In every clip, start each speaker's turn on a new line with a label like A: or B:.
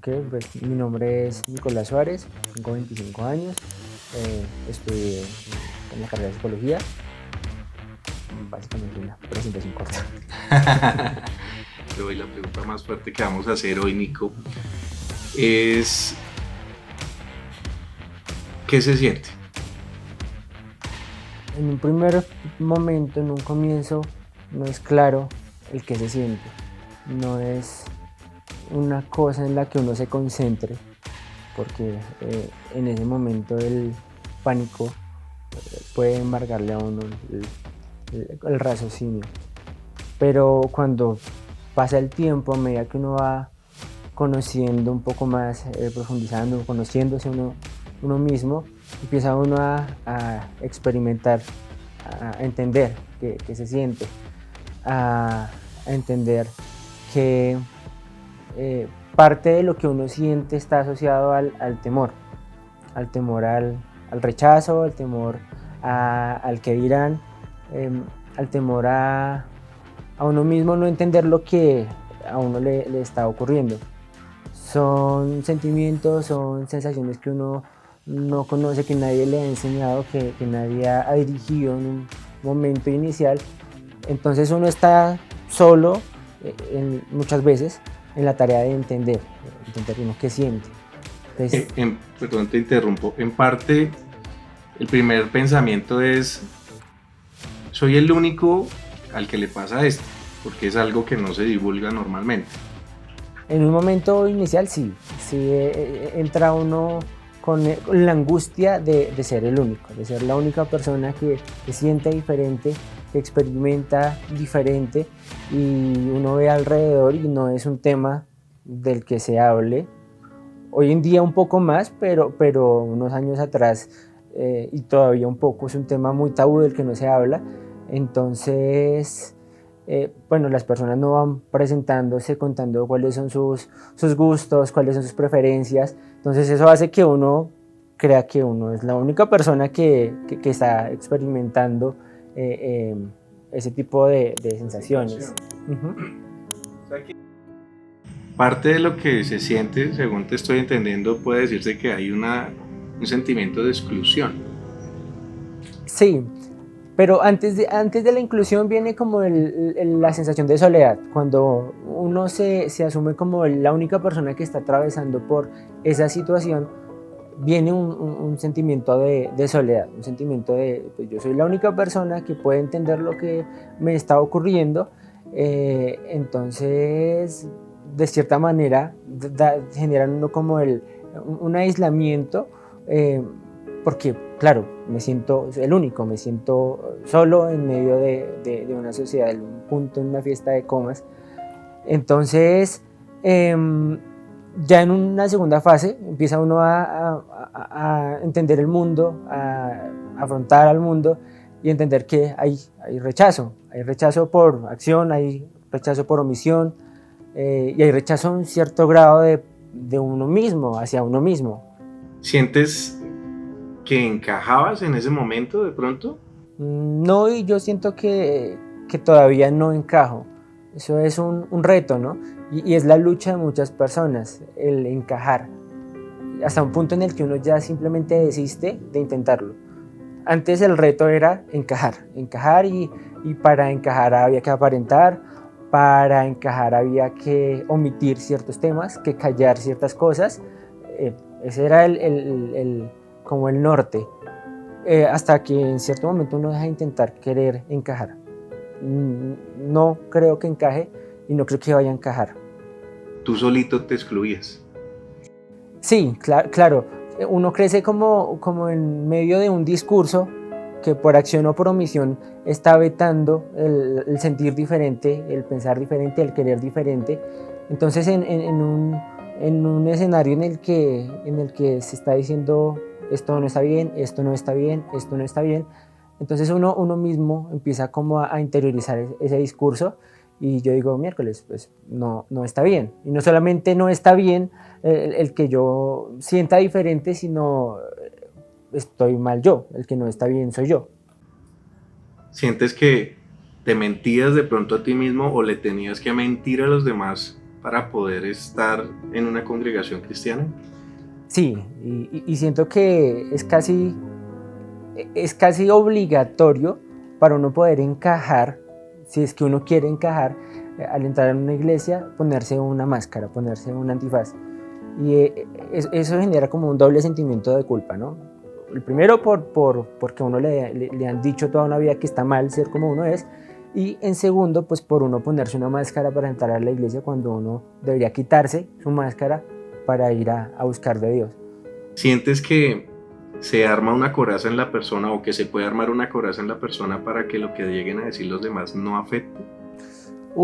A: Ok, pues mi nombre es Nicolás Suárez, tengo 25 años, estudié en la carrera de psicología, básicamente una presentación corta.
B: Pero hoy la pregunta más fuerte que vamos a hacer hoy, Nico, es ¿qué se siente?
A: En un primer momento, en un comienzo, no es claro el que se siente, no es una cosa en la que uno se concentre, porque en ese momento el pánico puede embargarle a uno el raciocinio. Pero cuando pasa el tiempo, a medida que uno va conociendo un poco más, profundizando, conociéndose uno mismo, empieza uno a experimentar, a entender qué se siente, a entender que parte de lo que uno siente está asociado al temor, al rechazo, al temor al que dirán, al temor a uno mismo no entender lo que a uno le está ocurriendo. Son sentimientos, son sensaciones que uno no conoce, que nadie le ha enseñado, que nadie ha dirigido en un momento inicial. Entonces uno está solo muchas veces en la tarea de entender uno qué siente. Entonces,
B: Perdón, te interrumpo. En parte, el primer pensamiento es, soy el único al que le pasa esto, porque es algo que no se divulga normalmente.
A: en un momento inicial sí entra uno con la angustia de ser el único, de ser la única persona que siente diferente, que experimenta diferente y uno ve alrededor y no es un tema del que se hable. Hoy en día un poco más, pero unos años atrás y todavía un poco es un tema muy tabú del que no se habla. Entonces, bueno, las personas no van presentándose contando cuáles son sus gustos, cuáles son sus preferencias. Entonces eso hace que uno crea que uno es la única persona que está experimentando ese tipo de sensaciones.
B: Parte de lo que se siente, según te estoy entendiendo, puede decirse que hay un sentimiento de exclusión.
A: Sí, pero antes de la inclusión viene como la sensación de soledad, cuando uno se asume como la única persona que está atravesando por esa situación, viene un sentimiento de soledad, un sentimiento de pues yo soy la única persona que puede entender lo que me está ocurriendo, entonces de cierta manera generan uno como un aislamiento, porque claro, me siento el único, me siento solo en medio de una sociedad, en un punto, en una fiesta de comas. Entonces, ya en una segunda fase empieza uno a entender el mundo, a afrontar al mundo y entender que hay rechazo por acción, hay rechazo por omisión y hay rechazo en cierto grado de uno mismo, hacia uno mismo.
B: ¿Sientes que encajabas en ese momento de pronto?
A: No, y yo siento que todavía no encajo. Eso es un reto, ¿no? Y es la lucha de muchas personas, el encajar, hasta un punto en el que uno ya simplemente desiste de intentarlo. Antes el reto era encajar y para encajar había que aparentar, para encajar había que omitir ciertos temas, que callar ciertas cosas. Ese era como el norte. Hasta que en cierto momento uno deja de intentar querer encajar. No creo que encaje y no creo que vaya a encajar.
B: Tú solito te excluías.
A: Sí, claro. Uno crece como en medio de un discurso que por acción o por omisión está vetando el sentir diferente, el pensar diferente, el querer diferente. Entonces en un escenario en el que se está diciendo esto no está bien, esto no está bien, esto no está bien, entonces uno mismo empieza como a interiorizar ese discurso y yo digo, miércoles, pues no está bien. Y no solamente no está bien el que yo sienta diferente, sino estoy mal yo, el que no está bien soy yo.
B: ¿Sientes que te mentías de pronto a ti mismo o le tenías que mentir a los demás para poder estar en una congregación cristiana?
A: Sí, y siento que es casi obligatorio para uno poder encajar, si es que uno quiere encajar, al entrar en una iglesia, ponerse una máscara, ponerse un antifaz. Y eso genera como un doble sentimiento de culpa, ¿no? El primero porque a uno le han dicho toda una vida que está mal ser como uno es, y en segundo, pues por uno ponerse una máscara para entrar a la iglesia cuando uno debería quitarse su máscara para ir a buscar de Dios.
B: ¿Sientes que se arma una coraza en la persona o que se puede armar una coraza en la persona para que lo que lleguen a decir los demás no afecte?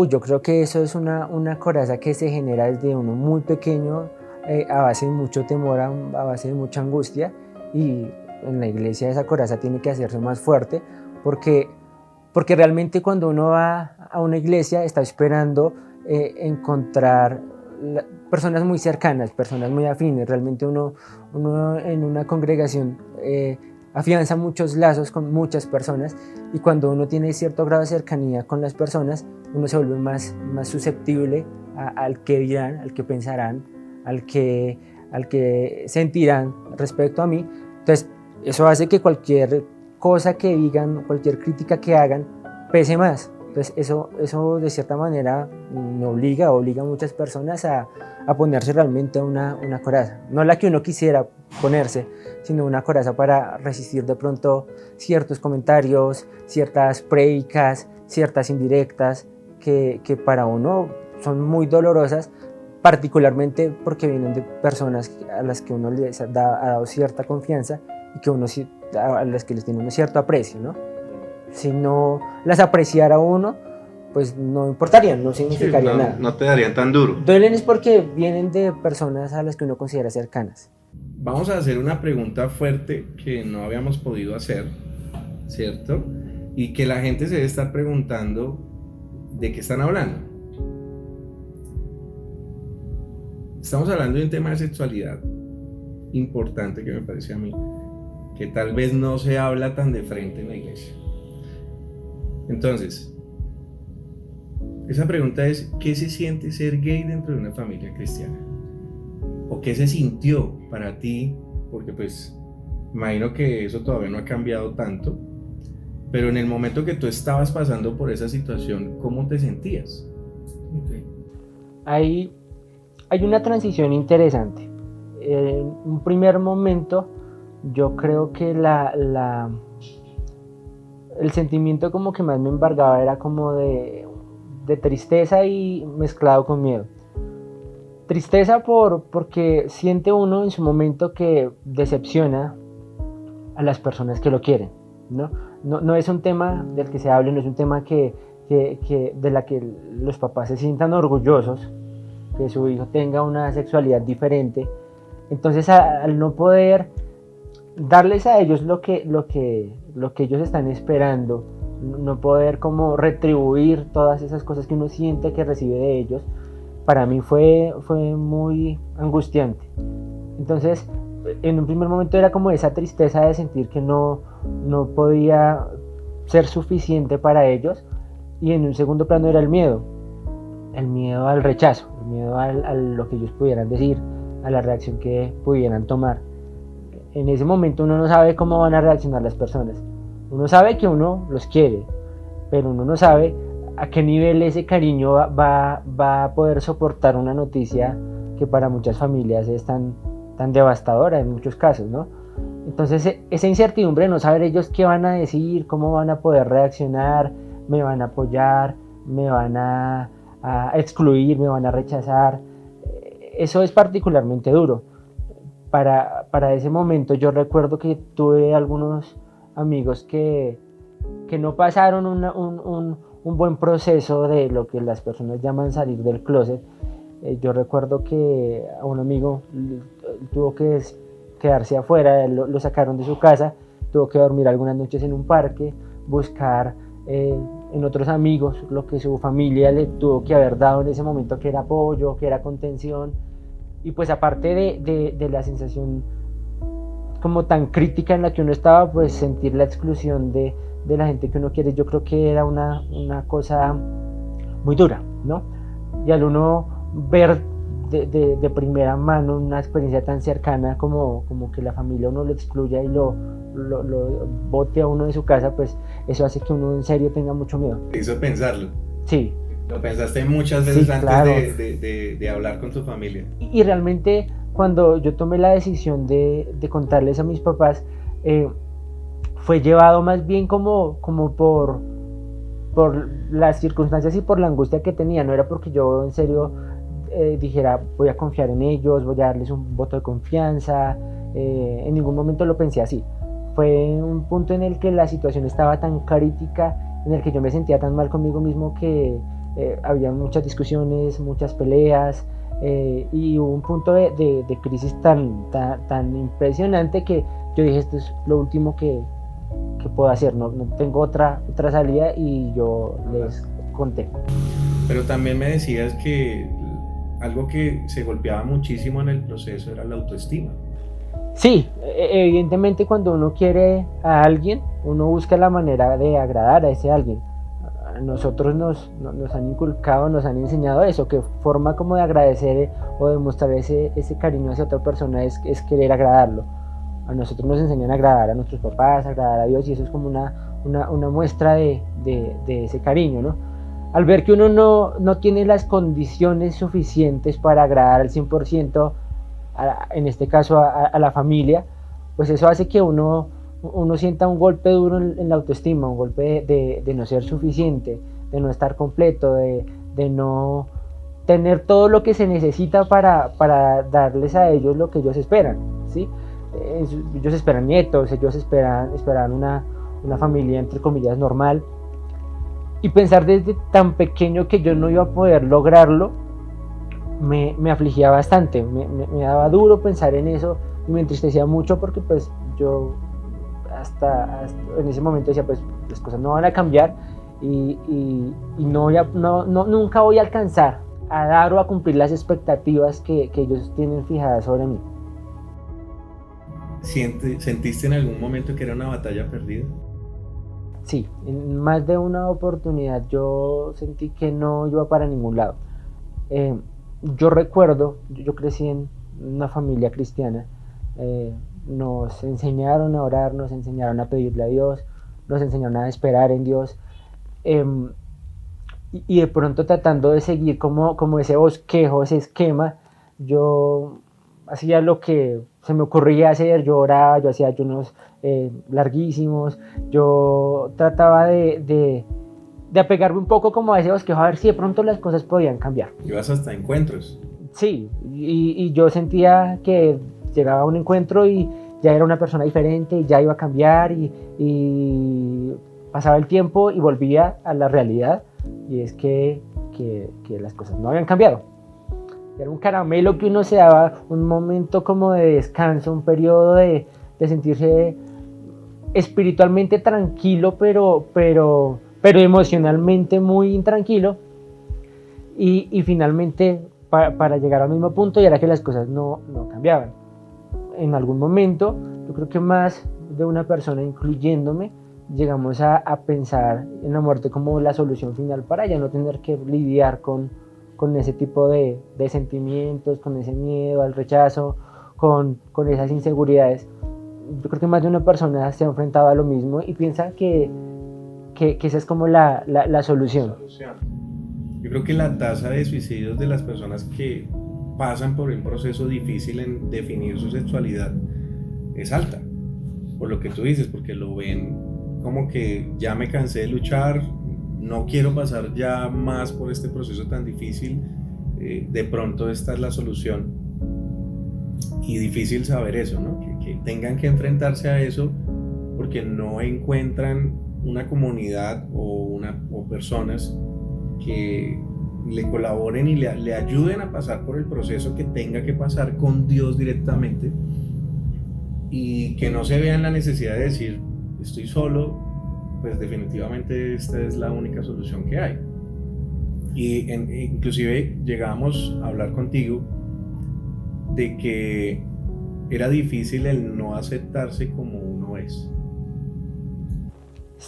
A: Yo creo que eso es una coraza que se genera desde uno muy pequeño, a base de mucho temor, a base de mucha angustia, y en la iglesia esa coraza tiene que hacerse más fuerte porque realmente cuando uno va a una iglesia está esperando encontrar personas muy cercanas, personas muy afines. Realmente uno en una congregación afianza muchos lazos con muchas personas, y cuando uno tiene cierto grado de cercanía con las personas, uno se vuelve más susceptible al que dirán, al que pensarán, al que sentirán respecto a mí. Entonces eso hace que cualquier cosa que digan, cualquier crítica que hagan, pese más. Entonces eso de cierta manera me obliga a muchas personas a ponerse realmente una coraza. No la que uno quisiera ponerse, sino una coraza para resistir de pronto ciertos comentarios, ciertas prédicas, ciertas indirectas que para uno son muy dolorosas, particularmente porque vienen de personas a las que uno les ha dado cierta confianza y que a las que les tiene un cierto aprecio, ¿no? Si no las apreciara uno, pues no importarían, no significaría nada.
B: No te darían tan duro.
A: Duelen es porque vienen de personas a las que uno considera cercanas.
B: Vamos a hacer una pregunta fuerte que no habíamos podido hacer, ¿cierto? Y que la gente se debe estar preguntando de qué están hablando. Estamos hablando de un tema de sexualidad importante que me parece a mí, que tal vez no se habla tan de frente en la iglesia. Entonces, esa pregunta es: ¿qué se siente ser gay dentro de una familia cristiana? ¿O qué se sintió para ti? Porque pues imagino que eso todavía no ha cambiado tanto, pero en el momento que tú estabas pasando por esa situación, ¿cómo te sentías?
A: Okay. Hay una transición interesante. En un primer momento yo creo que el sentimiento como que más me embargaba era como de tristeza y mezclado con miedo. Tristeza porque siente uno en su momento que decepciona a las personas que lo quieren, ¿no? No es un tema del que se hable, no es un tema de la que los papás se sientan orgullosos, que su hijo tenga una sexualidad diferente. Entonces al no poder darles a ellos lo que ellos están esperando, no poder como retribuir todas esas cosas que uno siente que recibe de ellos, para mí fue muy angustiante. Entonces en un primer momento era como esa tristeza de sentir que no podía ser suficiente para ellos, y en un segundo plano era el miedo al rechazo, el miedo a lo que ellos pudieran decir, a la reacción que pudieran tomar. En ese momento uno no sabe cómo van a reaccionar las personas. Uno sabe que uno los quiere, pero uno no sabe a qué nivel ese cariño va a poder soportar una noticia que para muchas familias es tan devastadora en muchos casos, ¿no? Entonces esa incertidumbre de no saber ellos qué van a decir, cómo van a poder reaccionar, me van a apoyar, me van a excluir, me van a rechazar, eso es particularmente duro. Para ese momento yo recuerdo que tuve algunos amigos que no pasaron un buen proceso de lo que las personas llaman salir del closet. Yo recuerdo que a un amigo tuvo que quedarse afuera, lo sacaron de su casa, tuvo que dormir algunas noches en un parque, buscar en otros amigos lo que su familia le tuvo que haber dado en ese momento, que era apoyo, que era contención. Y pues aparte de la sensación como tan crítica en la que uno estaba, pues sentir la exclusión de la gente que uno quiere, yo creo que era una cosa muy dura, ¿no? Y al uno ver de primera mano una experiencia tan cercana como que la familia uno lo excluya y lo bote a uno de su casa, pues eso hace que uno en serio tenga mucho miedo.
B: Te hizo pensarlo.
A: Sí.
B: Lo pensaste muchas veces, sí, antes claro, de hablar con tu familia.
A: Y realmente cuando yo tomé la decisión de contarles a mis papás, fue llevado más bien como por las circunstancias y por la angustia que tenía. No era porque yo en serio dijera voy a confiar en ellos, voy a darles un voto de confianza. En ningún momento lo pensé así. Fue un punto en el que la situación estaba tan crítica, en el que yo me sentía tan mal conmigo mismo que había muchas discusiones, muchas peleas, y hubo un punto de crisis tan impresionante que yo dije esto es lo último que puedo hacer, no tengo otra salida, y yo les conté.
B: Pero también me decías que algo que se golpeaba muchísimo en el proceso era la autoestima.
A: Sí, evidentemente cuando uno quiere a alguien, uno busca la manera de agradar a ese alguien. A nosotros nos han inculcado, nos han enseñado eso, que forma como de agradecer o de mostrar ese cariño hacia otra persona es querer agradarlo. A nosotros nos enseñan a agradar a nuestros papás, a agradar a Dios, y eso es como una muestra de ese cariño, ¿no? Al ver que uno no tiene las condiciones suficientes para agradar al 100%, en este caso a la familia, pues eso hace que uno sienta un golpe duro en la autoestima, un golpe de no ser suficiente, de no estar completo, de no tener todo lo que se necesita para darles a ellos lo que ellos esperan, ¿sí? Ellos esperan nietos, ellos esperan una familia entre comillas normal, y pensar desde tan pequeño que yo no iba a poder lograrlo me afligía bastante, me daba duro pensar en eso y me entristecía mucho, porque pues yo hasta en ese momento decía pues las cosas no van a cambiar y nunca voy a alcanzar a dar o a cumplir las expectativas que ellos tienen fijadas sobre mí.
B: ¿Sentiste en algún momento que era una batalla perdida?
A: Sí, en más de una oportunidad yo sentí que no iba para ningún lado. Yo recuerdo, yo crecí en una familia cristiana, nos enseñaron a orar, nos enseñaron a pedirle a Dios, nos enseñaron a esperar en Dios, y de pronto tratando de seguir como ese bosquejo, ese esquema, yo hacía lo que se me ocurría hacer, yo oraba, yo hacía ayunos larguísimos, yo trataba de apegarme un poco como a ese bosquejo, a ver si de pronto las cosas podían cambiar.
B: Ibas hasta encuentros.
A: Sí, y yo sentía que llegaba a un encuentro y ya era una persona diferente, y ya iba a cambiar, y pasaba el tiempo y volvía a la realidad, y es que las cosas no habían cambiado. Era un caramelo que uno se daba, un momento como de descanso, un periodo de sentirse espiritualmente tranquilo, pero emocionalmente muy intranquilo, y finalmente para llegar al mismo punto, y era que las cosas no cambiaban. En algún momento, yo creo que más de una persona, incluyéndome, llegamos a pensar en la muerte como la solución final para ya no tener que lidiar con ese tipo de sentimientos, con ese miedo al rechazo, con esas inseguridades. Yo creo que más de una persona se ha enfrentado a lo mismo y piensa que esa es como la solución.
B: Yo creo que la tasa de suicidios de las personas que pasan por un proceso difícil en definir su sexualidad es alta, por lo que tú dices, porque lo ven como que ya me cansé de luchar, no quiero pasar ya más por este proceso tan difícil, de pronto esta es la solución. Y difícil saber eso, ¿no? Que tengan que enfrentarse a eso porque no encuentran una comunidad o personas que le colaboren y le ayuden a pasar por el proceso que tenga que pasar con Dios directamente, y que no se vean la necesidad de decir estoy solo, pues definitivamente esta es la única solución que hay. Y inclusive llegamos a hablar contigo de que era difícil el no aceptarse como uno es.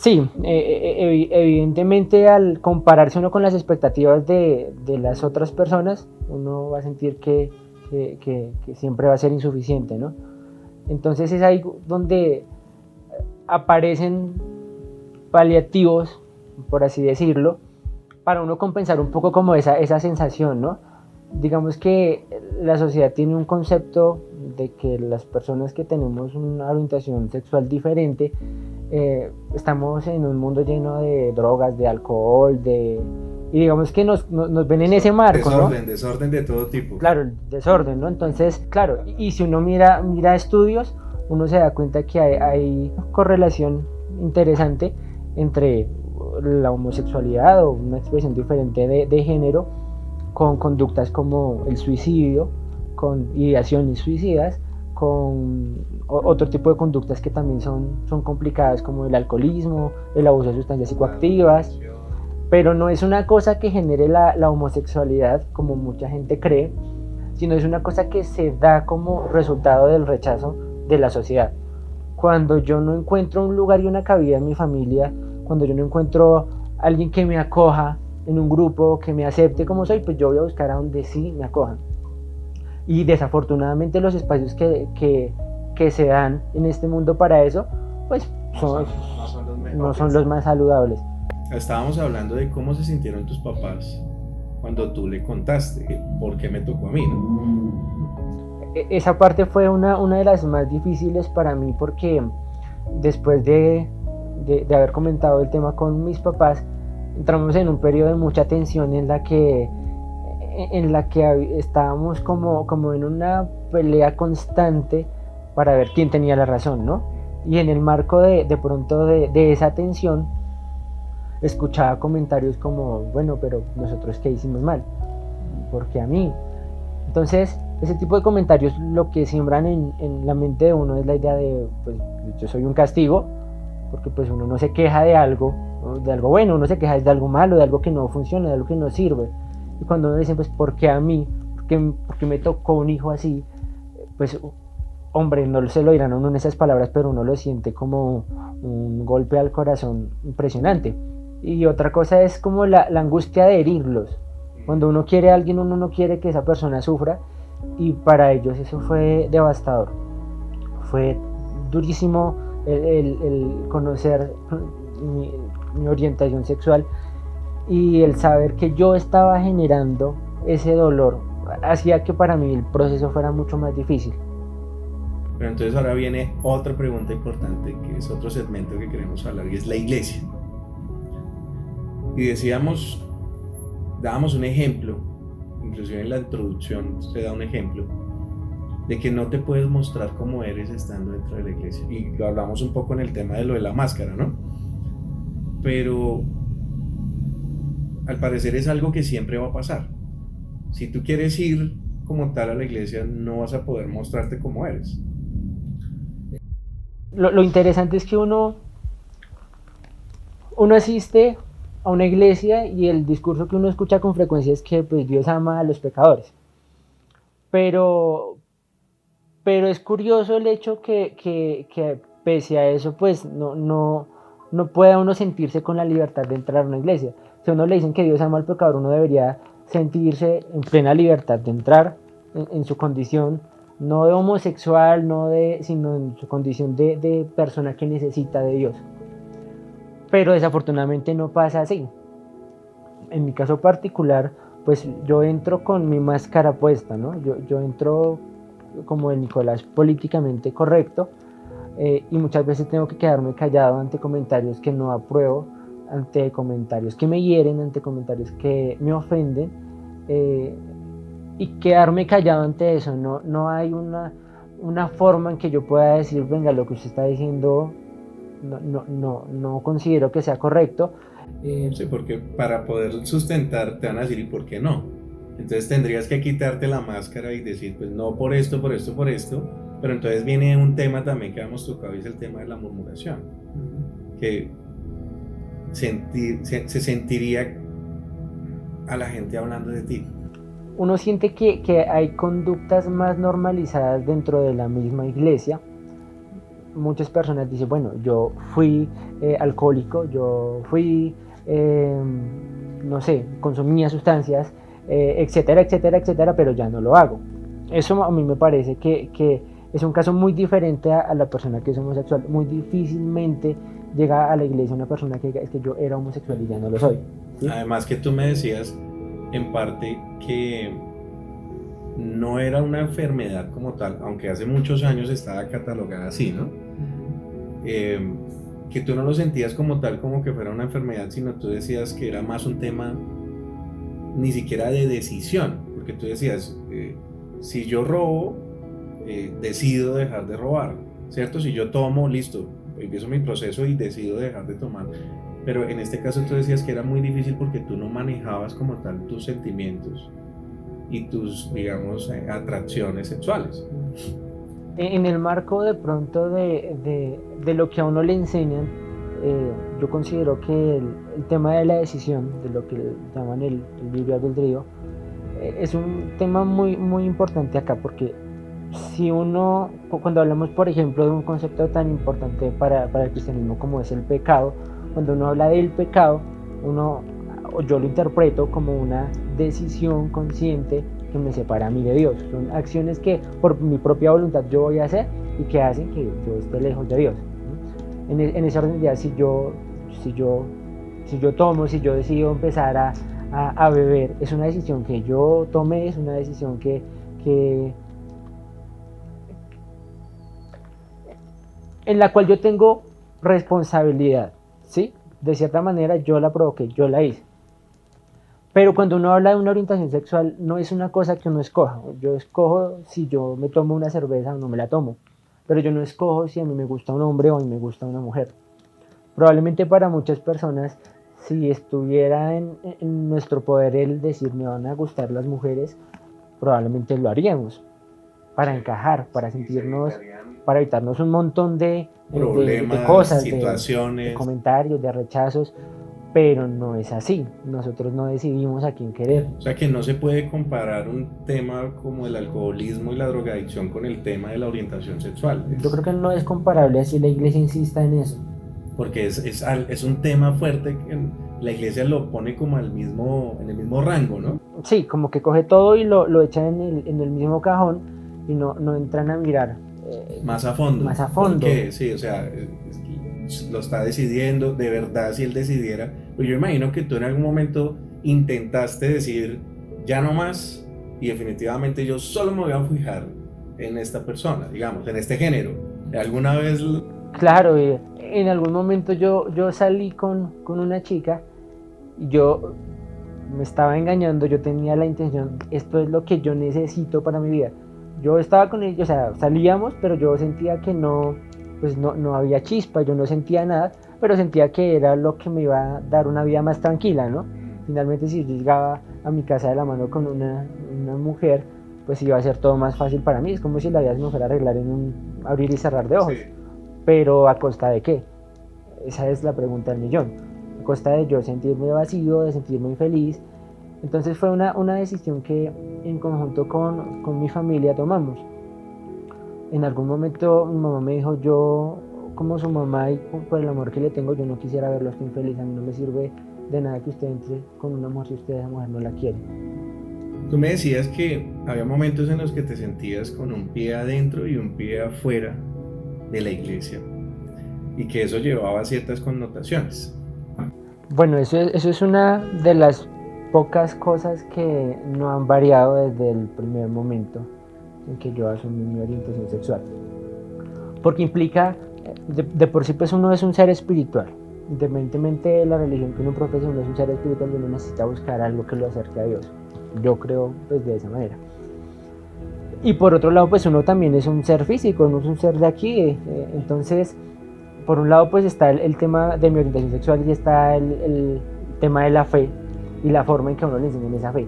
A: Sí, evidentemente al compararse uno con las expectativas de las otras personas, uno va a sentir que siempre va a ser insuficiente, ¿no? Entonces es ahí donde aparecen paliativos, por así decirlo, para uno compensar un poco como esa sensación, ¿no? Digamos que la sociedad tiene un concepto de que las personas que tenemos una orientación sexual diferente, estamos en un mundo lleno de drogas, de alcohol, y digamos que nos ven en ese marco,
B: desorden,
A: ¿no?
B: desorden de todo tipo.
A: Claro, el desorden, ¿no? Entonces, claro, y si uno mira estudios, uno se da cuenta que hay correlación interesante entre la homosexualidad o una expresión diferente de género con conductas como el suicidio, con ideaciones suicidas, con otro tipo de conductas que también son complicadas como el alcoholismo, el abuso de sustancias psicoactivas, pero no es una cosa que genere la homosexualidad como mucha gente cree, sino es una cosa que se da como resultado del rechazo de la sociedad. Cuando yo no encuentro un lugar y una cabida en mi familia, cuando yo no encuentro alguien que me acoja en un grupo, que me acepte como soy, pues yo voy a buscar a donde sí me acojan. Y desafortunadamente los espacios que se dan en este mundo para eso, pues no son los más saludables.
B: Estábamos hablando de cómo se sintieron tus papás cuando tú le contaste por qué me tocó a mí, ¿no?
A: Esa parte fue una de las más difíciles para mí porque después de haber comentado el tema con mis papás, entramos en un periodo de mucha tensión en la que estábamos como en una pelea constante para ver quién tenía la razón, ¿no? Y en el marco de pronto de esa tensión, escuchaba comentarios como, bueno, pero nosotros qué hicimos mal, porque a mí. Entonces, ese tipo de comentarios lo que siembran en la mente de uno es la idea de, pues, yo soy un castigo, porque pues uno no se queja de algo bueno, uno se queja de algo malo, de algo que no funciona, de algo que no sirve. Y cuando uno dice, pues, ¿por qué a mí? ¿Por qué me tocó un hijo así? Pues, hombre, no se lo dirán a uno en esas palabras, pero uno lo siente como un golpe al corazón impresionante. Y otra cosa es como la angustia de herirlos. Cuando uno quiere a alguien, uno no quiere que esa persona sufra, y para ellos eso fue devastador. Fue durísimo el conocer mi orientación sexual y el saber que yo estaba generando ese dolor hacía que para mí el proceso fuera mucho más difícil.
B: Pero entonces ahora viene otra pregunta importante, que es otro segmento que queremos hablar, y es la iglesia. Y dábamos un ejemplo, inclusive en la introducción se da un ejemplo, de que no te puedes mostrar como eres estando dentro de la iglesia. Y lo hablamos un poco en el tema de lo de la máscara, ¿no? Pero al parecer es algo que siempre va a pasar. Si tú quieres ir como tal a la iglesia, no vas a poder mostrarte como eres.
A: Lo interesante es que uno asiste a una iglesia y el discurso que uno escucha con frecuencia es que pues, Dios ama a los pecadores. Pero es curioso el hecho que pese a eso, pues no pueda uno sentirse con la libertad de entrar a una iglesia. Si a uno le dicen que Dios ama al pecador, uno debería sentirse en plena libertad de entrar en su condición, no de homosexual, sino en su condición de persona que necesita de Dios. Pero desafortunadamente no pasa así. En mi caso particular, pues yo entro con mi máscara puesta, ¿no? Yo entro como el Nicolás políticamente correcto, y muchas veces tengo que quedarme callado ante comentarios que no apruebo, ante comentarios que me hieren, ante comentarios que me ofenden, y quedarme callado ante eso. No hay una forma en que yo pueda decir, venga, lo que usted está diciendo no considero que sea correcto.
B: Sí, porque para poder sustentar te van a decir, ¿y por qué no? Entonces tendrías que quitarte la máscara y decir, pues no por esto, por esto, por esto. Pero entonces viene un tema también que hemos tocado, y es el tema de la murmuración. Que se sentiría a la gente hablando de ti.
A: Uno siente que hay conductas más normalizadas dentro de la misma iglesia, muchas personas dicen, bueno, yo fui alcohólico, yo fui, no sé, consumía sustancias, etcétera, etcétera, etcétera, pero ya no lo hago. Eso a mí me parece que es un caso muy diferente a la persona que es homosexual. Muy difícilmente llega a la iglesia una persona que diga, es que yo era homosexual y ya no lo soy, ¿sí?
B: Además que tú me decías en parte que no era una enfermedad como tal, aunque hace muchos años estaba catalogada así, ¿no? Que tú no lo sentías como tal, como que fuera una enfermedad, sino tú decías que era más un tema ni siquiera de decisión, porque tú decías, si yo robo, decido dejar de robar, ¿cierto? Si yo tomo, listo, empiezo mi proceso y decido dejar de tomar. Pero en este caso tú decías que era muy difícil porque tú no manejabas como tal tus sentimientos y tus, digamos, atracciones sexuales.
A: En el marco de pronto de lo que a uno le enseñan, yo considero que el tema de la decisión, de lo que llaman el libre albedrío, es un tema muy, muy importante acá, porque si uno, cuando hablamos por ejemplo de un concepto tan importante para el cristianismo como es el pecado, cuando uno habla del pecado, yo lo interpreto como una decisión consciente que me separa a mí de Dios. Son acciones que por mi propia voluntad yo voy a hacer y que hacen que yo esté lejos de Dios. En esa orden de ideas, si yo tomo, si yo decido empezar a beber, es una decisión que yo tomé, es una decisión que en la cual yo tengo responsabilidad, ¿sí? De cierta manera yo la provoqué, yo la hice. Pero cuando uno habla de una orientación sexual, no es una cosa que uno escoja. Yo escojo si yo me tomo una cerveza o no me la tomo. Pero yo no escojo si a mí me gusta un hombre o a mí me gusta una mujer. Probablemente para muchas personas, si estuviera en nuestro poder el decir me van a gustar las mujeres, probablemente lo haríamos. Para encajar, para sentirnos, para evitarnos un montón de
B: problemas,
A: de cosas,
B: situaciones,
A: de comentarios, de rechazos. Pero no es así, nosotros no decidimos a quién querer.
B: O sea que no se puede comparar un tema como el alcoholismo y la drogadicción con el tema de la orientación sexual.
A: Yo creo que no es comparable así la iglesia insista en eso.
B: Porque es un tema fuerte que la iglesia lo pone como en el mismo rango, ¿no?
A: Sí, como que coge todo y lo echa en el mismo cajón y no entran a mirar
B: más a fondo.
A: Más a fondo.
B: ¿Por qué? Sí, o sea, lo está decidiendo, de verdad, si él decidiera. Pues yo imagino que tú en algún momento intentaste decir, ya no más, y definitivamente yo solo me voy a fijar en esta persona, digamos, en este género. ¿Alguna vez?
A: Claro, en algún momento yo salí con una chica y yo me estaba engañando, yo tenía la intención, esto es lo que yo necesito para mi vida. Yo estaba con ella, o sea, salíamos, pero yo sentía que no había chispa, yo no sentía nada, pero sentía que era lo que me iba a dar una vida más tranquila, ¿no? Finalmente, si yo llegaba a mi casa de la mano con una mujer, pues iba a ser todo más fácil para mí. Es como si la vida se me fuera a arreglar en un abrir y cerrar de ojos. Sí. Pero ¿a costa de qué? Esa es la pregunta del millón. A costa de yo sentirme vacío, de sentirme infeliz. Entonces fue una decisión que en conjunto con mi familia tomamos. En algún momento mi mamá me dijo, yo como su mamá y por el amor que le tengo, yo no quisiera verlo usted infeliz. A mí no me sirve de nada que usted entre con una mujer si usted esa mujer no la quiere.
B: Tú me decías que había momentos en los que te sentías con un pie adentro y un pie afuera de la iglesia y que eso llevaba ciertas connotaciones.
A: Bueno, eso es una de las pocas cosas que no han variado desde el primer momento en que yo asumí mi orientación sexual, porque implica, de por sí pues uno es un ser espiritual, independientemente de la religión que uno profesa, uno es un ser espiritual y uno necesita buscar algo que lo acerque a Dios. Yo creo pues de esa manera. Y por otro lado pues uno también es un ser físico, no es un ser de aquí, entonces por un lado pues está el tema de mi orientación sexual y está el tema de la fe y la forma en que a uno le enseñan esa fe.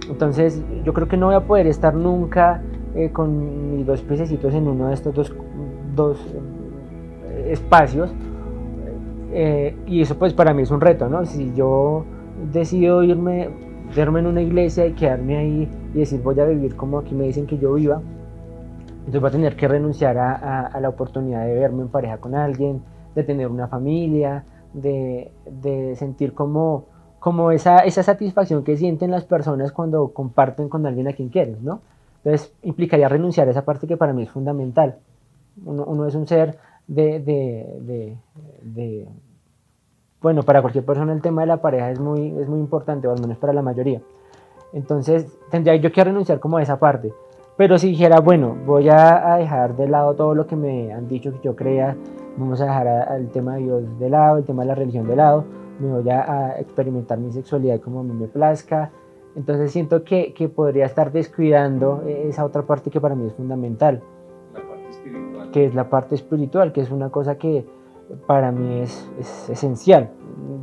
A: Entonces yo creo que no voy a poder estar nunca con mis dos piececitos en uno de estos dos espacios, y eso pues para mí es un reto, ¿no? Si yo decido irme en una iglesia y quedarme ahí y decir voy a vivir como aquí me dicen que yo viva, Entonces voy a tener que renunciar a la oportunidad de verme en pareja con alguien, de tener una familia, de sentir como esa satisfacción que sienten las personas cuando comparten con alguien a quien quieren, ¿no? Entonces implicaría renunciar a esa parte que para mí es fundamental. Uno es un ser de bueno, para cualquier persona el tema de la pareja es muy importante, o al menos para la mayoría. Entonces tendría yo que renunciar como a esa parte. Pero si dijera, bueno, voy a dejar de lado todo lo que me han dicho que yo crea, vamos a dejar el tema de Dios de lado, el tema de la religión de lado, me voy a experimentar mi sexualidad como a mí me plazca. Entonces siento que podría estar descuidando esa otra parte que para mí es fundamental.
B: La parte espiritual.
A: Que es la parte espiritual, que es una cosa que para mí es esencial.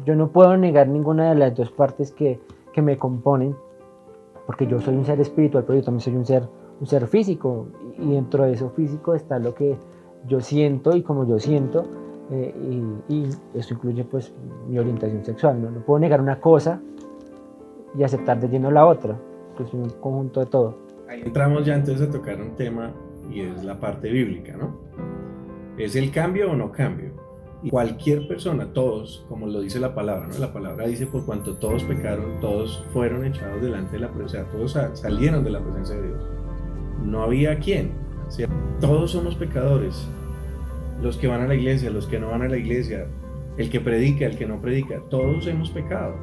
A: Yo no puedo negar ninguna de las dos partes que me componen, porque yo soy un ser espiritual, pero yo también soy un ser físico, y dentro de eso físico está lo que yo siento y como yo siento, y eso incluye pues mi orientación sexual. No puedo negar una cosa y aceptar de lleno la otra, que es un conjunto de todo.
B: Ahí entramos ya entonces a tocar un tema, y es la parte bíblica, ¿no? ¿Es el cambio o no cambio? Y cualquier persona, todos, como lo dice la palabra, ¿no? La palabra dice, por cuanto todos pecaron, todos fueron echados delante de la presencia, o sea, todos salieron de la presencia de Dios. No había quien, o sea, todos somos pecadores. Los que van a la iglesia, los que no van a la iglesia, el que predica, el que no predica, todos hemos pecado.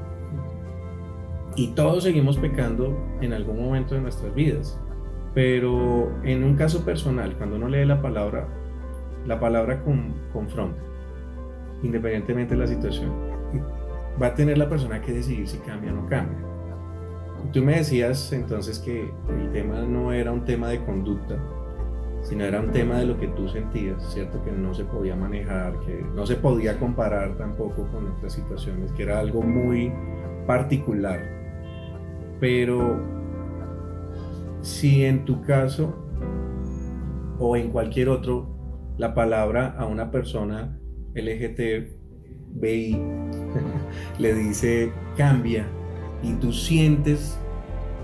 B: Y todos seguimos pecando en algún momento de nuestras vidas. Pero en un caso personal, cuando uno lee la palabra confronta, independientemente de la situación. Va a tener la persona que decidir si cambia o no cambia. Tú me decías entonces que el tema no era un tema de conducta, sino era un tema de lo que tú sentías, ¿cierto? Que no se podía manejar, que no se podía comparar tampoco con otras situaciones, que era algo muy particular. Pero si en tu caso o en cualquier otro, la palabra a una persona LGTBI le dice cambia, y tú sientes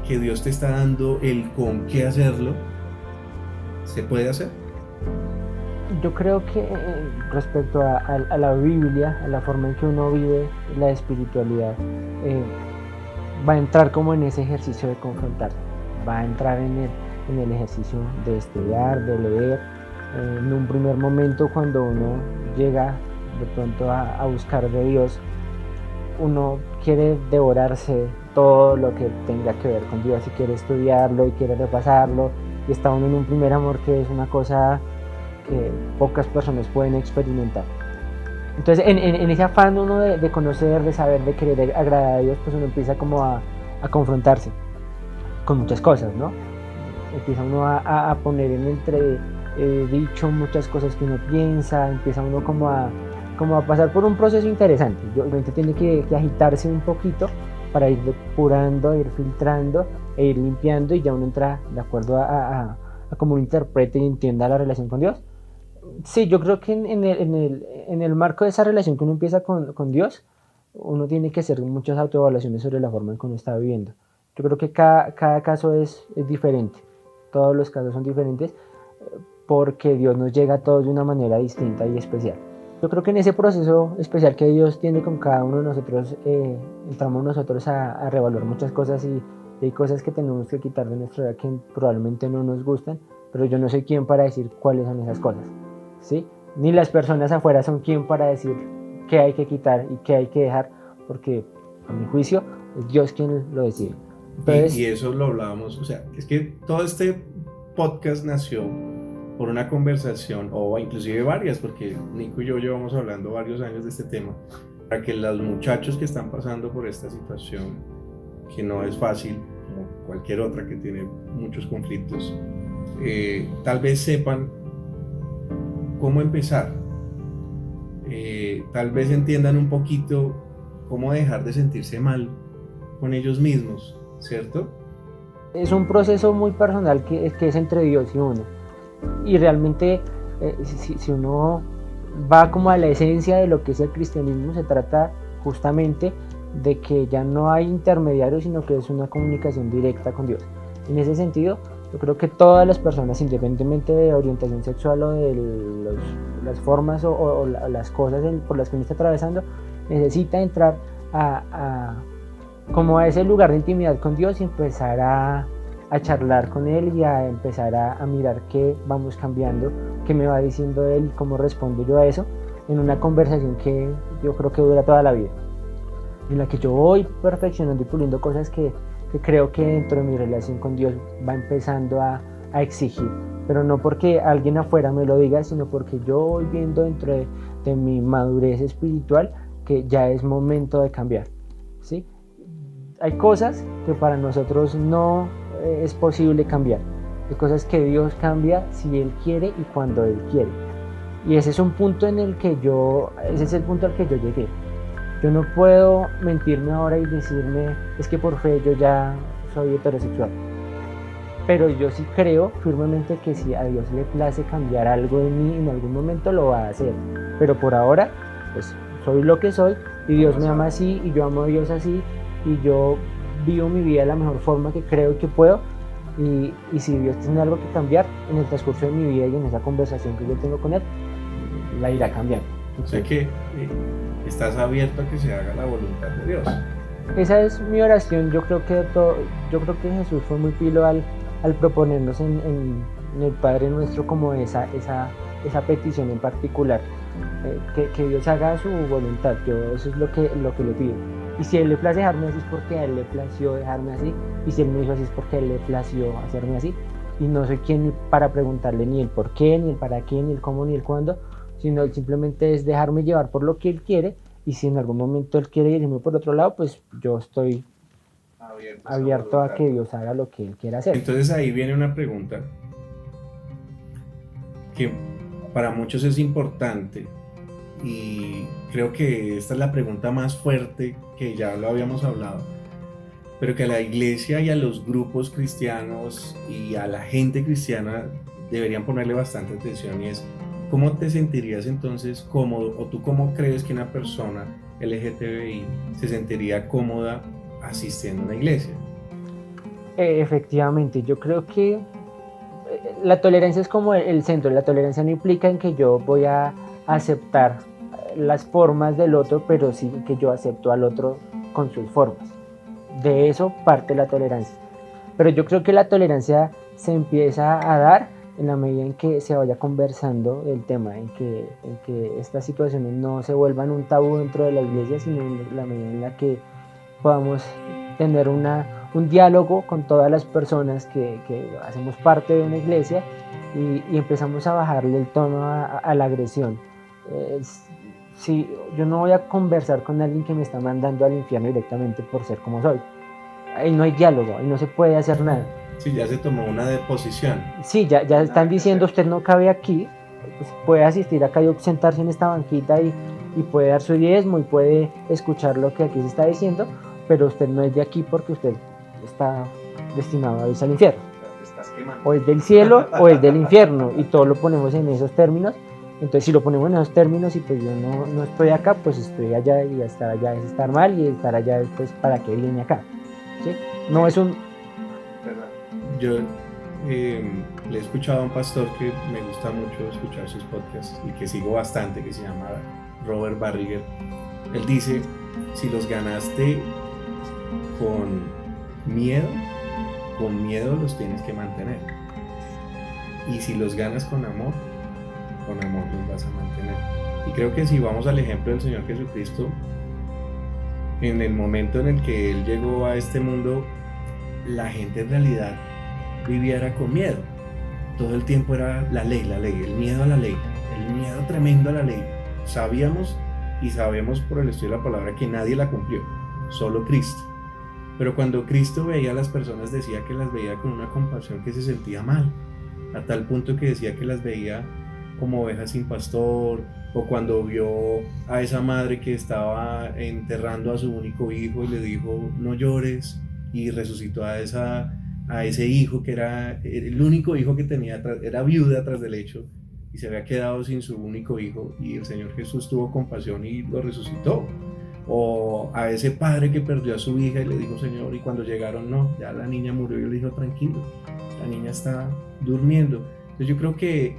B: que Dios te está dando el con qué hacerlo, ¿se puede hacer?
A: Yo creo que respecto a la Biblia, a la forma en que uno vive la espiritualidad, va a entrar como en ese ejercicio de confrontar, va a entrar en el ejercicio de estudiar, de leer. En un primer momento, cuando uno llega de pronto a buscar de Dios, uno quiere devorarse todo lo que tenga que ver con Dios y quiere estudiarlo y quiere repasarlo, y está uno en un primer amor que es una cosa que pocas personas pueden experimentar. Entonces en ese afán uno de conocer, de saber, de querer agradar a Dios, pues uno empieza como a confrontarse con muchas cosas, ¿no? Empieza uno a poner en dicho muchas cosas que uno piensa, empieza uno como a pasar por un proceso interesante. Uno tiene que agitarse un poquito para ir depurando, ir filtrando e ir limpiando, y ya uno entra de acuerdo a cómo uno interprete y entienda la relación con Dios. Sí, yo creo que en el marco de esa relación que uno empieza con Dios, uno tiene que hacer muchas autoevaluaciones sobre la forma en que uno está viviendo. Yo creo que cada caso es diferente, todos los casos son diferentes, porque Dios nos llega a todos de una manera distinta y especial. Yo creo que en ese proceso especial que Dios tiene con cada uno de nosotros, entramos nosotros a reevaluar muchas cosas, y hay cosas que tenemos que quitar de nuestra vida que probablemente no nos gustan, pero yo no soy quien para decir cuáles son esas cosas, ¿sí? Ni las personas afuera son quien para decir qué hay que quitar y qué hay que dejar, porque a mi juicio es Dios quien lo decide. Entonces,
B: y eso lo hablábamos, o sea, es que todo este podcast nació por una conversación, o inclusive varias, porque Nico y yo llevamos hablando varios años de este tema, para que los muchachos que están pasando por esta situación, que no es fácil, como cualquier otra que tiene muchos conflictos, tal vez sepan cómo empezar, tal vez entiendan un poquito cómo dejar de sentirse mal con ellos mismos, ¿cierto?
A: Es un proceso muy personal que es entre Dios y uno, y realmente si uno va como a la esencia de lo que es el cristianismo, se trata justamente de que ya no hay intermediarios, sino que es una comunicación directa con Dios. En ese sentido, Yo creo que todas las personas, independientemente de orientación sexual o de las formas o las cosas por las que uno está atravesando, necesita entrar como a ese lugar de intimidad con Dios y empezar a charlar con Él y a empezar a mirar qué vamos cambiando, qué me va diciendo Él y cómo respondo yo a eso, en una conversación que yo creo que dura toda la vida, en la que yo voy perfeccionando y puliendo cosas que creo que dentro de mi relación con Dios va empezando a exigir, pero no porque alguien afuera me lo diga, sino porque yo voy viendo dentro de mi madurez espiritual que ya es momento de cambiar, ¿sí? Hay cosas que para nosotros no es posible cambiar, hay cosas que Dios cambia si Él quiere y cuando Él quiere, y ese es un punto ese es el punto al que yo llegué. Yo no puedo mentirme ahora y decirme, es que por fe yo ya soy heterosexual. Pero yo sí creo firmemente que si a Dios le place cambiar algo en mí, en algún momento lo va a hacer. Pero por ahora, pues soy lo que soy y Dios me ama así y yo amo a Dios así y yo vivo mi vida de la mejor forma que creo que puedo. Y si Dios tiene algo que cambiar en el transcurso de mi vida y en esa conversación que yo tengo con Él, la irá cambiando.
B: O sea que estás abierto a que se haga la voluntad de Dios.
A: Esa es mi oración. Yo creo que Jesús fue muy pilo al proponernos en el Padre Nuestro como esa petición en particular, que Dios haga su voluntad. Yo eso es lo que le pido. Y si Él le place dejarme así es porque a Él le plació dejarme así, y si Él me hizo así es porque a Él le plació hacerme así, y no soy quien para preguntarle ni el por qué, ni el para qué, ni el cómo, ni el cuándo, sino simplemente es dejarme llevar por lo que Él quiere, y si en algún momento Él quiere irme por otro lado, pues yo estoy abierto a que Dios haga lo que Él quiera hacer.
B: Entonces ahí viene una pregunta que para muchos es importante, y creo que esta es la pregunta más fuerte, que ya lo habíamos hablado, pero que a la iglesia y a los grupos cristianos y a la gente cristiana deberían ponerle bastante atención, y es: ¿cómo te sentirías entonces cómodo, o tú cómo crees que una persona LGTBI se sentiría cómoda asistiendo a una iglesia?
A: Efectivamente, yo creo que la tolerancia es como el centro. La tolerancia no implica en que yo voy a aceptar las formas del otro, pero sí que yo acepto al otro con sus formas. De eso parte la tolerancia. Pero yo creo que la tolerancia se empieza a dar en la medida en que se vaya conversando el tema, en que estas situaciones no se vuelvan un tabú dentro de la iglesia, sino en la medida en la que podamos tener un diálogo con todas las personas que hacemos parte de una iglesia y empezamos a bajarle el tono a la agresión. Si yo no voy a conversar con alguien que me está mandando al infierno directamente por ser como soy. Ahí no hay diálogo, ahí no se puede hacer nada.
B: Sí, ya se tomó una deposición.
A: Sí, ya están diciendo, usted no cabe aquí, pues puede asistir acá y sentarse en esta banquita y puede dar su diezmo y puede escuchar lo que aquí se está diciendo, pero usted no es de aquí porque usted está destinado a irse al infierno. O es del cielo o es del infierno, y todo lo ponemos en esos términos. Entonces, si lo ponemos en esos términos y pues yo no estoy acá, pues estoy allá, y estar allá es estar mal, y estar allá es pues para qué viene acá, ¿sí? No es un...
B: Yo le he escuchado a un pastor que me gusta mucho escuchar sus podcasts y que sigo bastante, que se llama Robert Barriger. Él dice: si los ganaste con miedo los tienes que mantener, y si los ganas con amor los vas a mantener. Y creo que si vamos al ejemplo del Señor Jesucristo, en el momento en el que Él llegó a este mundo, la gente en realidad viviera con miedo. Todo el tiempo era la ley, el miedo a la ley, el miedo tremendo a la ley. Sabíamos y sabemos por el estudio de la palabra que nadie la cumplió, solo Cristo. Pero cuando Cristo veía a las personas, decía que las veía con una compasión que se sentía mal, a tal punto que decía que las veía como ovejas sin pastor, o cuando vio a esa madre que estaba enterrando a su único hijo y le dijo: no llores, y resucitó a ese hijo que era el único hijo que tenía, era viuda tras del hecho y se había quedado sin su único hijo, y el Señor Jesús tuvo compasión y lo resucitó. O a ese padre que perdió a su hija y le dijo: Señor, y cuando llegaron, no, ya la niña murió, y le dijo: tranquilo, la niña está durmiendo. Entonces yo creo que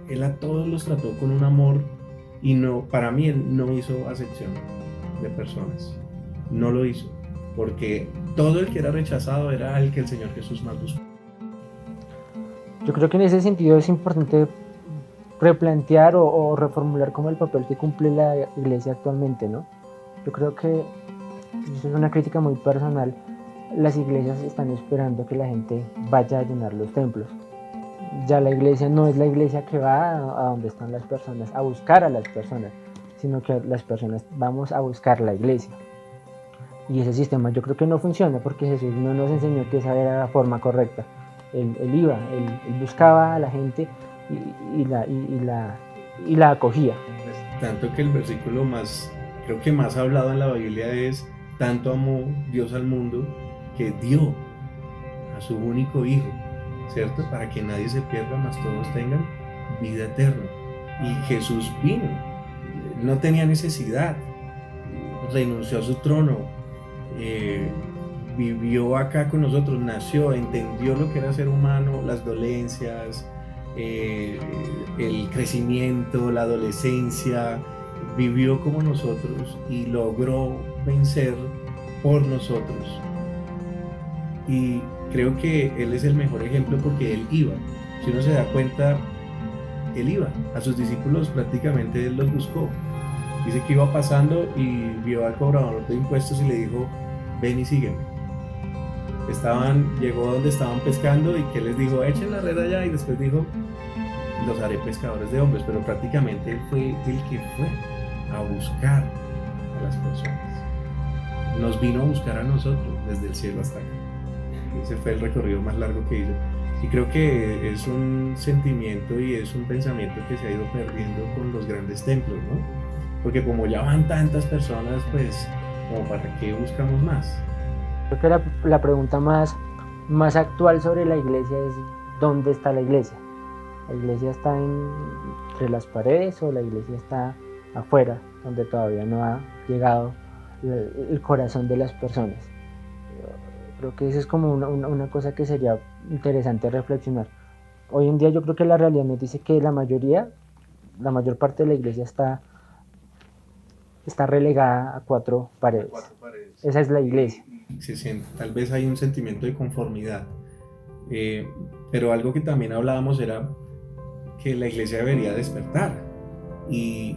B: él a todos los trató con un amor y no, para mí él no hizo acepción de personas, no lo hizo, porque todo el que era rechazado era el que el Señor Jesús más buscó.
A: Yo creo que en ese sentido es importante replantear o reformular como el papel que cumple la iglesia actualmente, ¿no? Yo creo que, eso es una crítica muy personal, las iglesias están esperando que la gente vaya a llenar los templos. Ya la iglesia no es la iglesia que va a donde están las personas, a buscar a las personas, sino que las personas vamos a buscar la iglesia. Y ese sistema yo creo que no funciona porque Jesús no nos enseñó que esa era la forma correcta. Él iba, él buscaba a la gente y la acogía.
B: Tanto que el versículo más, creo que más hablado en la Biblia es: tanto amó Dios al mundo que dio a su único hijo, ¿cierto? Para que nadie se pierda, mas todos tengan vida eterna. Y Jesús vino, no tenía necesidad, renunció a su trono, vivió acá con nosotros, nació, entendió lo que era ser humano, las dolencias, el crecimiento, la adolescencia, vivió como nosotros y logró vencer por nosotros. Y creo que él es el mejor ejemplo porque él iba. Si uno se da cuenta, él iba. A sus discípulos prácticamente él los buscó. Dice que iba pasando y vio al cobrador de impuestos y le dijo: ven y sígueme. Llegó donde estaban pescando y que les dijo: echen la red allá, y después dijo: los haré pescadores de hombres. Pero prácticamente él fue el que fue a buscar a las personas. Nos vino a buscar a nosotros desde el cielo hasta acá. Ese fue el recorrido más largo que hizo. Y creo que es un sentimiento y es un pensamiento que se ha ido perdiendo con los grandes templos, ¿no? Porque como ya van tantas personas, pues, ¿como para qué buscamos más?
A: Creo que la pregunta más actual sobre la iglesia es: ¿dónde está la iglesia? ¿La iglesia está entre las paredes o la iglesia está afuera, donde todavía no ha llegado el corazón de las personas? Creo que eso es como una cosa que sería interesante reflexionar. Hoy en día yo creo que la realidad nos dice que la mayor parte de la iglesia está relegada a cuatro paredes. Esa es la iglesia.
B: Tal vez hay un sentimiento de conformidad, pero algo que también hablábamos era que la iglesia debería despertar. Y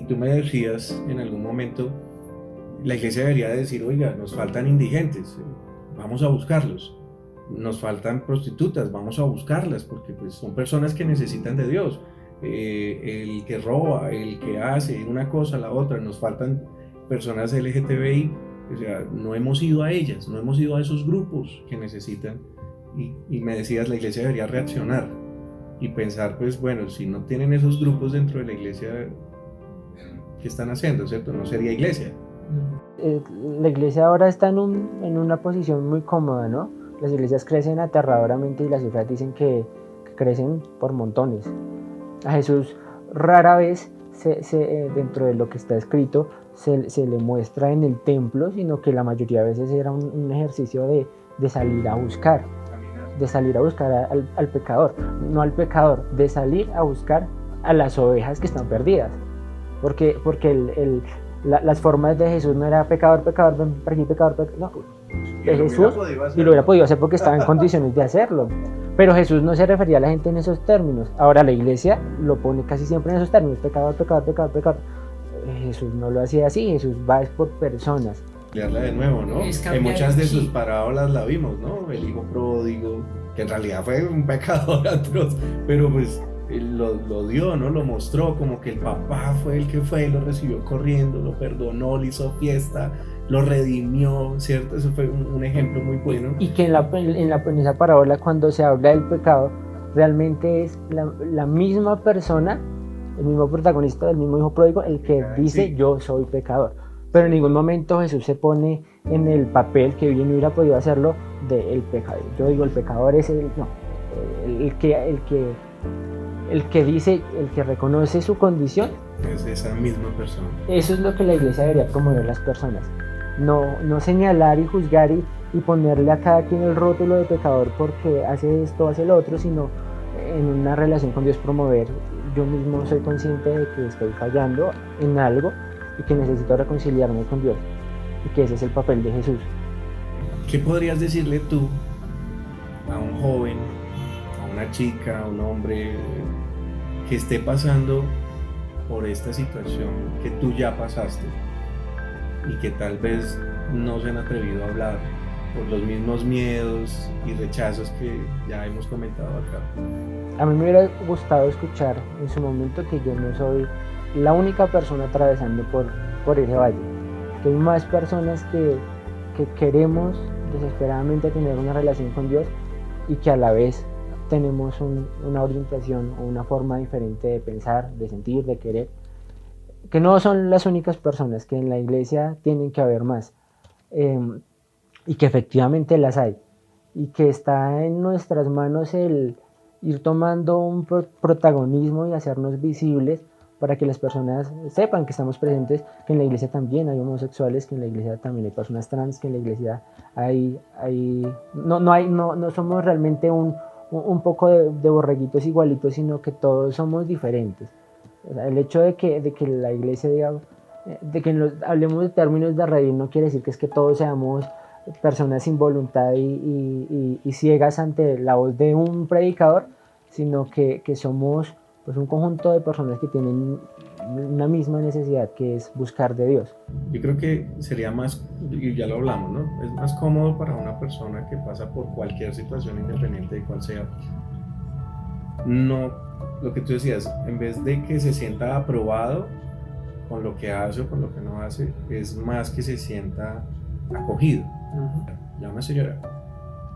B: tú me decías en algún momento, la iglesia debería decir: oiga, nos faltan indigentes, vamos a buscarlos. Nos faltan prostitutas, vamos a buscarlas, porque pues son personas que necesitan de Dios. El que roba, el que hace una cosa, la otra. Nos faltan personas LGTBI, o sea, no hemos ido a ellas, no hemos ido a esos grupos que necesitan. Y me decías, la iglesia debería reaccionar y pensar, pues bueno, si no tienen esos grupos dentro de la iglesia, ¿qué están haciendo, cierto? No sería iglesia.
A: La iglesia ahora está en una posición muy cómoda, ¿no? Las iglesias crecen aterradoramente y las cifras dicen que crecen por montones. A Jesús rara vez dentro de lo que está escrito se le muestra en el templo, sino que la mayoría de veces era un ejercicio de salir a buscar, al pecador, no al pecador, de salir a buscar a las ovejas que están perdidas, porque las formas de Jesús no era pecador, ven por aquí, pecador, no, de Jesús, y lo hubiera podido hacer porque estaba en condiciones de hacerlo, pero Jesús no se refería a la gente en esos términos. Ahora la iglesia lo pone casi siempre en esos términos: pecador. Jesús no lo hacía así, Jesús va es por personas.
B: Leerla de nuevo, ¿no? En muchas de sus parábolas la vimos, ¿no? El hijo pródigo, que en realidad fue un pecador atroz, pero pues lo dio, ¿no? Lo mostró como que el papá fue el que fue, lo recibió corriendo, lo perdonó, le hizo fiesta, lo redimió, ¿cierto? Eso fue un ejemplo muy bueno.
A: Y que en esa parábola, cuando se habla del pecado, realmente es la misma persona, el mismo protagonista, del mismo hijo pródigo, el que dice: sí, yo soy pecador. Pero en ningún momento Jesús se pone en el papel, que bien hubiera podido hacerlo, del pecador. Yo digo, el pecador es el que dice, el que reconoce su condición.
B: Es esa misma persona.
A: Eso es lo que la iglesia debería promover las personas. No señalar y juzgar y ponerle a cada quien el rótulo de pecador porque hace esto, hace lo otro, sino en una relación con Dios promover. Yo mismo soy consciente de que estoy fallando en algo y que necesito reconciliarme con Dios, y que ese es el papel de Jesús.
B: ¿Qué podrías decirle tú a un joven, a una chica, a un hombre que esté pasando por esta situación que tú ya pasaste y que tal vez no se han atrevido a hablar por los mismos miedos y rechazos que ya hemos comentado acá?
A: A mí me hubiera gustado escuchar en su momento que yo no soy la única persona atravesando por ese valle, que hay más personas que queremos desesperadamente tener una relación con Dios y que a la vez tenemos una orientación o una forma diferente de pensar, de sentir, de querer, que no son las únicas personas, que en la iglesia tienen que haber más, y que efectivamente las hay, y que está en nuestras manos el ir tomando un protagonismo y hacernos visibles para que las personas sepan que estamos presentes, que en la iglesia también hay homosexuales, que en la iglesia también hay personas trans, que en la iglesia no somos realmente un poco de borreguitos igualitos, sino que todos somos diferentes. O sea, el hecho de que la iglesia diga, de que hablemos de términos de reír, no quiere decir que es que todos seamos personas sin voluntad y ciegas ante la voz de un predicador, sino que somos pues un conjunto de personas que tienen una misma necesidad, que es buscar de Dios.
B: Yo creo que sería más, y ya lo hablamos, ¿no? Es más cómodo para una persona que pasa por cualquier situación independiente de cuál sea. No, lo que tú decías, en vez de que se sienta aprobado con lo que hace o con lo que no hace, es más que se sienta acogido. Ya una señora.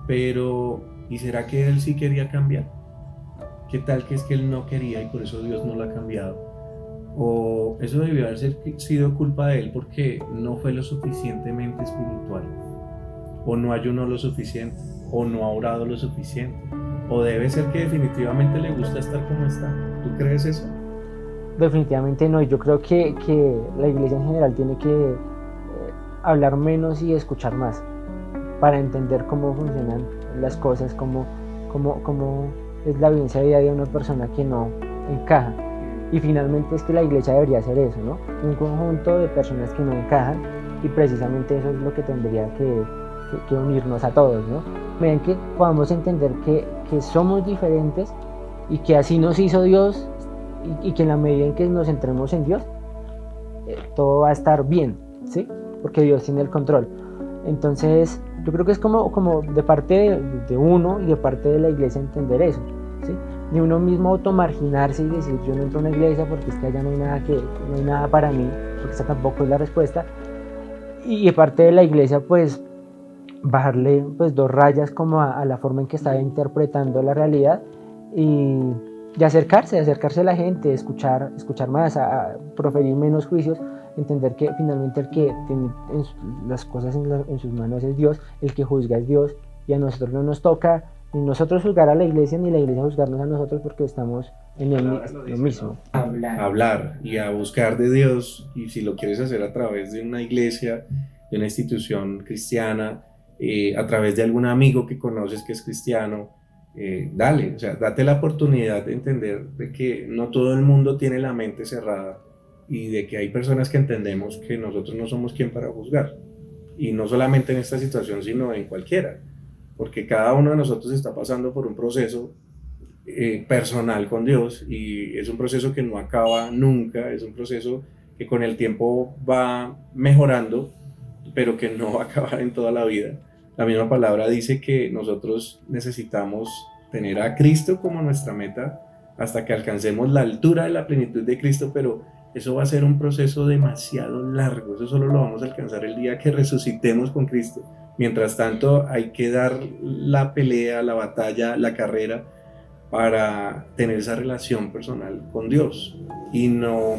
B: Pero, ¿y será que él sí quería cambiar? ¿Qué tal que es que él no quería y por eso Dios no lo ha cambiado? O eso debió haber sido culpa de él porque no fue lo suficientemente espiritual, o no ayunó lo suficiente, o no ha orado lo suficiente, o debe ser que definitivamente le gusta estar como está. ¿Tú crees eso?
A: Definitivamente no, y yo creo que la iglesia en general tiene que hablar menos y escuchar más para entender cómo funcionan las cosas, cómo es la vivencia diaria de una persona que no encaja. Y finalmente es que la iglesia debería ser eso, ¿no? Un conjunto de personas que no encajan, y precisamente eso es lo que tendría que unirnos a todos, ¿no? Miren, que podamos entender que somos diferentes y que así nos hizo Dios, y que en la medida en que nos centremos en Dios, todo va a estar bien, ¿sí? Porque Dios tiene el control. Entonces, yo creo que es como de parte de uno y de parte de la iglesia entender eso, ¿sí? De uno mismo automarginarse y decir, yo no entro a una iglesia porque es que allá no hay nada para mí, porque esa tampoco es la respuesta. Y de parte de la iglesia, pues, bajarle pues 2 rayas como a la forma en que está interpretando la realidad, y acercarse a la gente, escuchar más, a proferir menos juicios, entender que finalmente el que tiene las cosas en sus manos es Dios, el que juzga es Dios, y a nosotros no nos toca ni nosotros juzgar a la iglesia, ni la iglesia juzgarnos a nosotros, porque estamos en lo mismo.
B: Hablar y a buscar de Dios, y si lo quieres hacer a través de una iglesia, de una institución cristiana, a través de algún amigo que conoces que es cristiano, dale, o sea, date la oportunidad de entender de que no todo el mundo tiene la mente cerrada, y de que hay personas que entendemos que nosotros no somos quien para juzgar, y no solamente en esta situación, sino en cualquiera, porque cada uno de nosotros está pasando por un proceso personal con Dios, y es un proceso que no acaba nunca, es un proceso que con el tiempo va mejorando, pero que no va a acabar en toda la vida. La misma palabra dice que nosotros necesitamos tener a Cristo como nuestra meta hasta que alcancemos la altura de la plenitud de Cristo, pero eso va a ser un proceso demasiado largo. Eso solo lo vamos a alcanzar el día que resucitemos con Cristo. Mientras tanto, hay que dar la pelea, la batalla, la carrera para tener esa relación personal con Dios. Y no,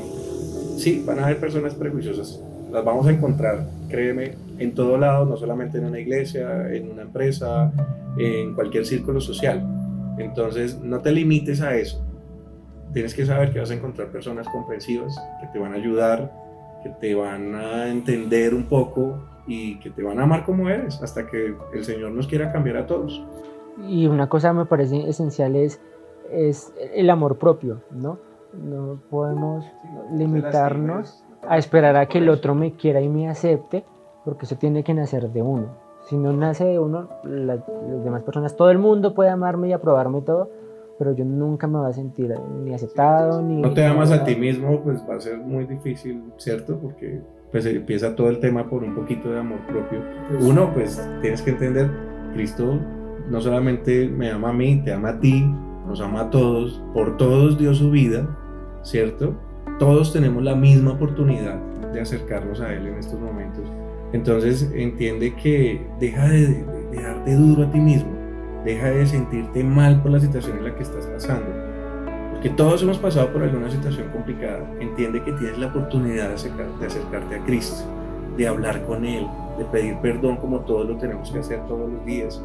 B: sí, van a haber personas prejuiciosas, las vamos a encontrar, créeme, en todo lado, no solamente en una iglesia, en una empresa, en cualquier círculo social. Entonces, no te limites a eso. Tienes que saber que vas a encontrar personas comprensivas, que te van a ayudar, que te van a entender un poco y que te van a amar como eres hasta que el Señor nos quiera cambiar a todos.
A: Y una cosa me parece esencial es el amor propio, ¿no? No podemos limitarnos a esperar a que el otro me quiera y me acepte, porque eso tiene que nacer de uno. Si no nace de uno, las demás personas, todo el mundo puede amarme y aprobarme todo, pero yo nunca me voy a sentir ni aceptado, ni...
B: No te amas a ti mismo, pues va a ser muy difícil, ¿cierto? Porque pues empieza todo el tema por un poquito de amor propio. Uno, pues tienes que entender, Cristo no solamente me ama a mí, te ama a ti, nos ama a todos, por todos dio su vida, ¿cierto? Todos tenemos la misma oportunidad de acercarnos a Él en estos momentos. Entonces entiende que deja de darte duro a ti mismo, deja de sentirte mal por la situación en la que estás pasando, porque todos hemos pasado por alguna situación complicada. Entiende que tienes la oportunidad de acercarte a Cristo, de hablar con Él, de pedir perdón como todos lo tenemos que hacer todos los días.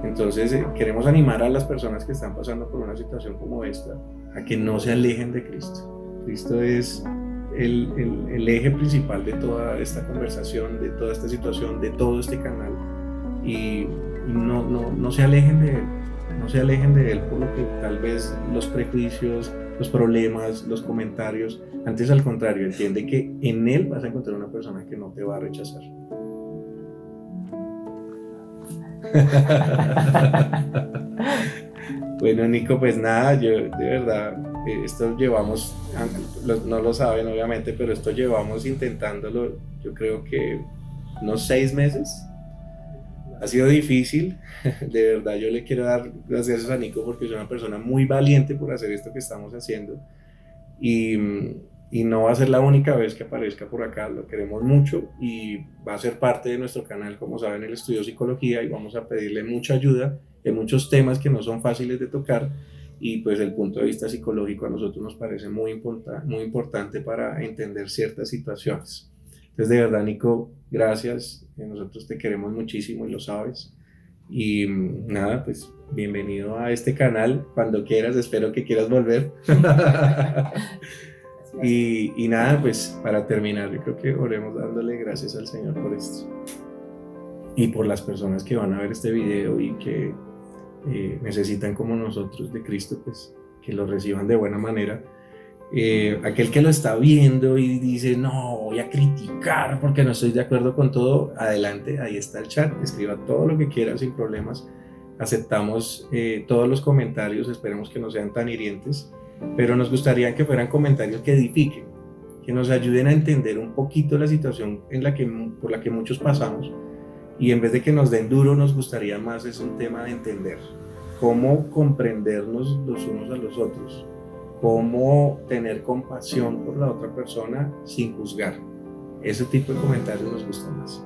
B: Entonces queremos animar a las personas que están pasando por una situación como esta a que no se alejen de Cristo. Cristo es el eje principal de toda esta conversación, de toda esta situación, de todo este canal, y no se alejen de Él, no se alejen de Él por lo que tal vez los prejuicios, los problemas, los comentarios. Antes, al contrario, entiende que en Él vas a encontrar una persona que no te va a rechazar. Bueno, Nico, pues nada, yo de verdad, esto llevamos, no lo saben obviamente, pero esto llevamos intentándolo, yo creo que unos 6 meses. Ha sido difícil, de verdad yo le quiero dar las gracias a Nico porque es una persona muy valiente por hacer esto que estamos haciendo, y no va a ser la única vez que aparezca por acá. Lo queremos mucho y va a ser parte de nuestro canal, como saben, el Estudio Psicología, y vamos a pedirle mucha ayuda en muchos temas que no son fáciles de tocar, y pues el punto de vista psicológico a nosotros nos parece muy importante para entender ciertas situaciones. Entonces, de verdad, Nico, gracias. Nosotros te queremos muchísimo y lo sabes. Y nada, pues bienvenido a este canal. Cuando quieras, espero que quieras volver. Y nada, pues para terminar, yo creo que oremos dándole gracias al Señor por esto. Y por las personas que van a ver este video y que necesitan, como nosotros, de Cristo, pues que lo reciban de buena manera. Aquel que lo está viendo y dice, no, voy a criticar porque no estoy de acuerdo con todo, adelante, ahí está el chat, escriba todo lo que quiera sin problemas. Aceptamos todos los comentarios, esperemos que no sean tan hirientes, pero nos gustaría que fueran comentarios que edifiquen, que nos ayuden a entender un poquito la situación por la que muchos pasamos, y en vez de que nos den duro, nos gustaría más, es un tema de entender cómo comprendernos los unos a los otros, cómo tener compasión por la otra persona sin juzgar. Ese tipo de comentarios nos gustan más.